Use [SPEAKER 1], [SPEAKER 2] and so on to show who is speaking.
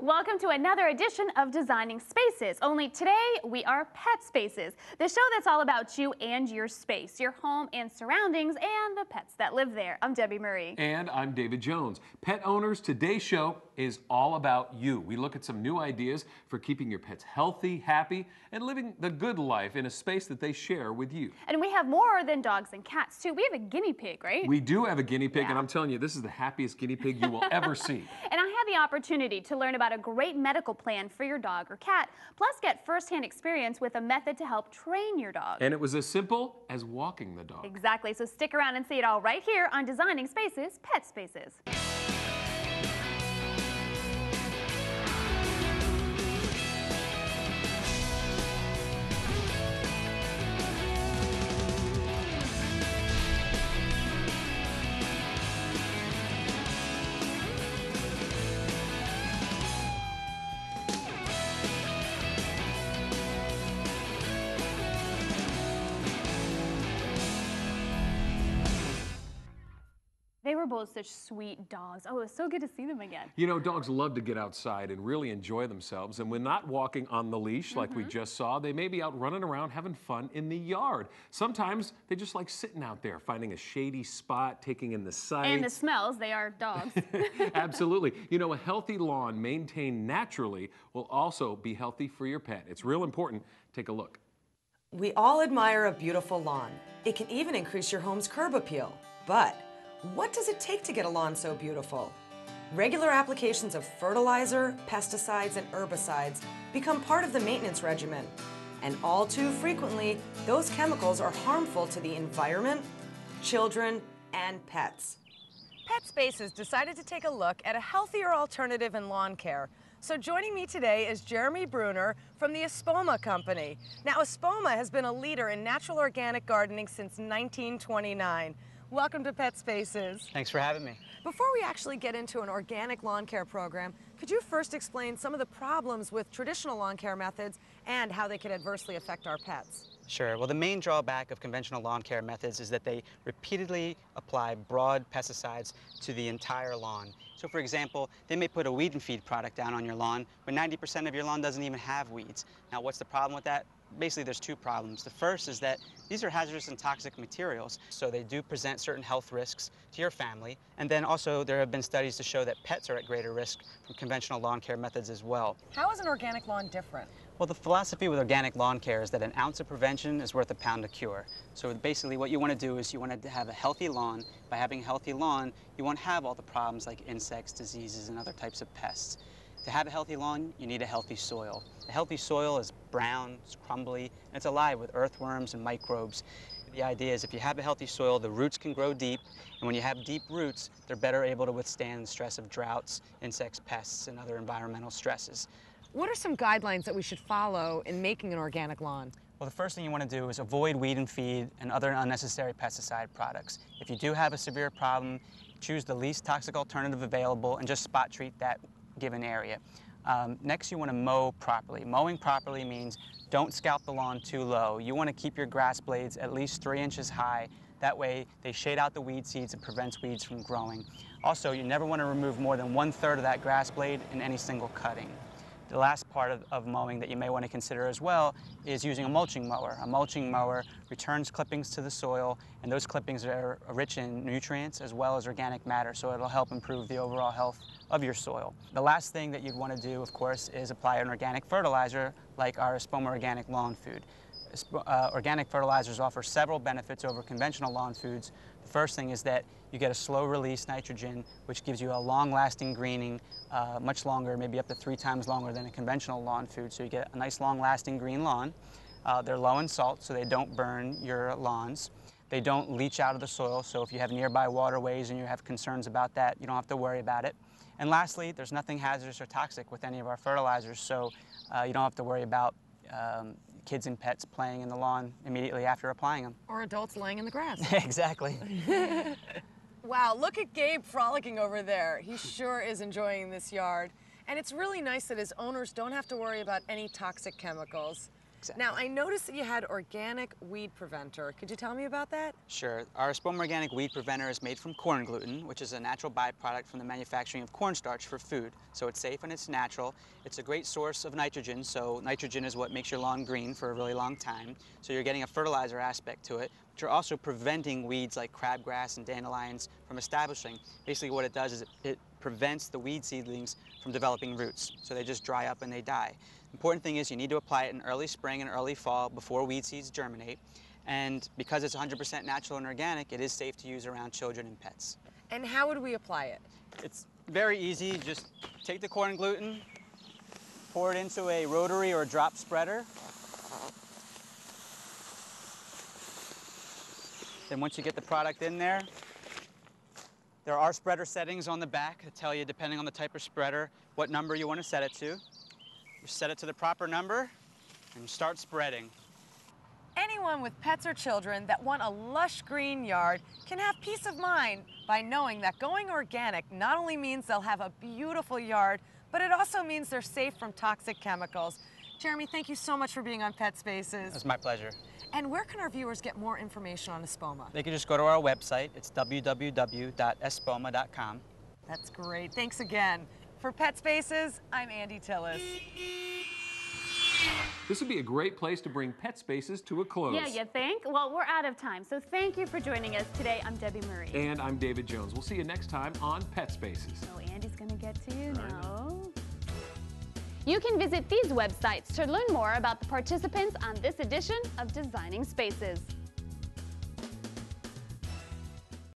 [SPEAKER 1] Welcome to another edition of Designing Spaces. Only today, we are Pet Spaces, the show that's all about you and your space, your home and surroundings, and the pets that live there. I'm Debbie Marie.
[SPEAKER 2] And I'm David Jones. Pet owners, today's show is all about you. We look at some new ideas for keeping your pets healthy, happy, and living the good life in a space that they share with you.
[SPEAKER 1] And we have more than dogs and cats, too. We have a guinea pig, right?
[SPEAKER 2] We do have a guinea pig, and I'm telling you, this is the happiest guinea pig you will ever see.
[SPEAKER 1] And I had the opportunity to learn about a great medical plan for your dog or cat, plus get firsthand experience with a method to help train your dog.
[SPEAKER 2] And it was as simple as walking the dog.
[SPEAKER 1] Exactly, so stick around and see it all right here on Designing Spaces, Pet Spaces. They were both such sweet dogs. Oh, it was so good to see them again.
[SPEAKER 2] You know, dogs love to get outside and really enjoy themselves. And when not walking on the leash like we just saw, they may be out running around having fun in the yard. Sometimes they just like sitting out there, finding a shady spot, taking in the sights.
[SPEAKER 1] And the smells, they are dogs.
[SPEAKER 2] Absolutely. You know, a healthy lawn maintained naturally will also be healthy for your pet. It's real important. Take a look.
[SPEAKER 3] We all admire a beautiful lawn. It can even increase your home's curb appeal. But what does it take to get a lawn so beautiful? Regular applications of fertilizer, pesticides, and herbicides become part of the maintenance regimen. And all too frequently, those chemicals are harmful to the environment, children, and pets. Pet Spaces decided to take a look at a healthier alternative in lawn care. So joining me today is Jeremy Bruner from the Espoma company. Now, Espoma has been a leader in natural organic gardening since 1929. Welcome to Pet Spaces.
[SPEAKER 4] Thanks for having me.
[SPEAKER 3] Before we actually get into an organic lawn care program, could you first explain some of the problems with traditional lawn care methods and how they could adversely affect our pets?
[SPEAKER 4] Sure. Well, the main drawback of conventional lawn care methods is that they repeatedly apply broad pesticides to the entire lawn. So, for example, they may put a weed and feed product down on your lawn, but 90% of your lawn doesn't even have weeds. Now, what's the problem with that? Basically, there's two problems. The first is that these are hazardous and toxic materials, so they do present certain health risks to your family. And then also, there have been studies to show that pets are at greater risk from conventional lawn care methods as well.
[SPEAKER 3] How is an organic lawn different?
[SPEAKER 4] Well, the philosophy with organic lawn care is that an ounce of prevention is worth a pound of cure. So basically what you want to do is you want to have a healthy lawn. By having a healthy lawn, you won't have all the problems like insects, diseases, and other types of pests. To have a healthy lawn, you need a healthy soil. A healthy soil is brown, it's crumbly, and it's alive with earthworms and microbes. The idea is if you have a healthy soil, the roots can grow deep, and when you have deep roots, they're better able to withstand the stress of droughts, insects, pests, and other environmental stresses.
[SPEAKER 3] What are some guidelines that we should follow in making an organic lawn?
[SPEAKER 4] Well, the first thing you want to do is avoid weed and feed and other unnecessary pesticide products. If you do have a severe problem, choose the least toxic alternative available and just spot treat that given area. Next, you want to mow properly. Mowing properly means don't scalp the lawn too low. You want to keep your grass blades at least 3 inches high. That way, they shade out the weed seeds and prevents weeds from growing. Also, you never want to remove more than 1/3 of that grass blade in any single cutting. The last part of mowing that you may want to consider as well is using a mulching mower. A mulching mower returns clippings to the soil, and those clippings are rich in nutrients as well as organic matter, so it'll help improve the overall health of your soil. The last thing that you'd want to do, of course, is apply an organic fertilizer like our Espoma Organic Lawn Food. Organic fertilizers offer several benefits over conventional lawn foods. The first thing is that you get a slow-release nitrogen, which gives you a long-lasting greening, much longer, maybe up to 3 times longer than a conventional lawn food. So you get a nice long-lasting green lawn. They're low in salt, so they don't burn your lawns. They don't leach out of the soil, so if you have nearby waterways and you have concerns about that, you don't have to worry about it. And lastly, there's nothing hazardous or toxic with any of our fertilizers, so you don't have to worry about kids and pets playing in the lawn immediately after applying them.
[SPEAKER 3] Or adults laying in the grass.
[SPEAKER 4] Exactly.
[SPEAKER 3] Wow, look at Gabe frolicking over there. He sure is enjoying this yard. And it's really nice that his owners don't have to worry about any toxic chemicals.
[SPEAKER 4] Exactly.
[SPEAKER 3] Now, I noticed that you had organic weed preventer. Could you tell me about that?
[SPEAKER 4] Sure. Our Espoma Organic Weed Preventer is made from corn gluten, which is a natural byproduct from the manufacturing of cornstarch for food. So it's safe and it's natural. It's a great source of nitrogen, so nitrogen is what makes your lawn green for a really long time. So you're getting a fertilizer aspect to it, but you're also preventing weeds like crabgrass and dandelions from establishing. Basically what it does is it prevents the weed seedlings from developing roots. So they just dry up and they die. Important thing is you need to apply it in early spring and early fall before weed seeds germinate. And because it's 100% natural and organic, it is safe to use around children and pets.
[SPEAKER 3] And how would we apply it?
[SPEAKER 4] It's very easy. Just take the corn gluten, pour it into a rotary or drop spreader. Then once you get the product in there are spreader settings on the back that tell you, depending on the type of spreader, what number you want to set it to. You set it to the proper number and start spreading.
[SPEAKER 3] Anyone with pets or children that want a lush green yard can have peace of mind by knowing that going organic not only means they'll have a beautiful yard, but it also means they're safe from toxic chemicals. Jeremy, thank you so much for being on Pet Spaces.
[SPEAKER 4] It's my pleasure.
[SPEAKER 3] And where can our viewers get more information on Espoma?
[SPEAKER 4] They can just go to our website. It's www.espoma.com.
[SPEAKER 3] That's great. Thanks again. For Pet Spaces, I'm Andy Tillis.
[SPEAKER 2] This would be a great place to bring Pet Spaces to a close.
[SPEAKER 1] Yeah, you think? Well, we're out of time, so thank you for joining us today. I'm Debbie Marie.
[SPEAKER 2] And I'm David Jones. We'll see you next time on Pet Spaces.
[SPEAKER 1] Oh, Andy's gonna get to you now. You can visit these websites to learn more about the participants on this edition of Designing Spaces.